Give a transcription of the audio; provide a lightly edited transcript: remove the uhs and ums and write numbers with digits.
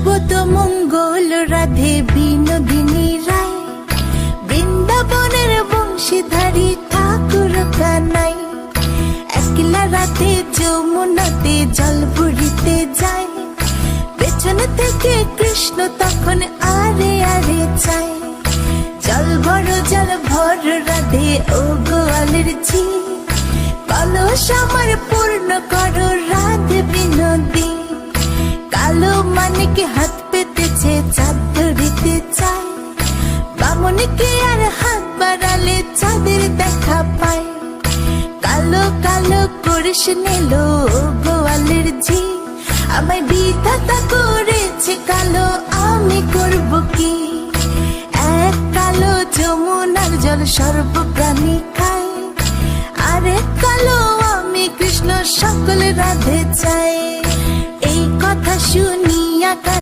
জগত মঙ্গল রাধে বিনোদিনী রায়, বৃন্দাবনের বংশীধারী ঠাকুর কানাই। একলা রাতে যমুনাতে জল ভরিতে যায়, পেছন থেকে কৃষ্ণ তখন আরে আরে চায়। জল ভর রাধে ও গোয়ালের ঝি, কলস আমার পূর্ণ করো রাধে বিনোদী। কালো মানিকে হাত পেতেছে চাঁদ ধরিতে চায়, বামনকে আর হাত বাড়ালে চাঁদের দেখা পায়। কালো কালো করিস নিল গোয়ালের ঝি, আমায় বিধাতা করেছে কালো, আমি করব কি? এক কালো যমুনার জল সর্ব প্রাণী খায়, আরে কালো আমি কৃষ্ণ সকল রাধে চাই। এই কথা শুনিয়া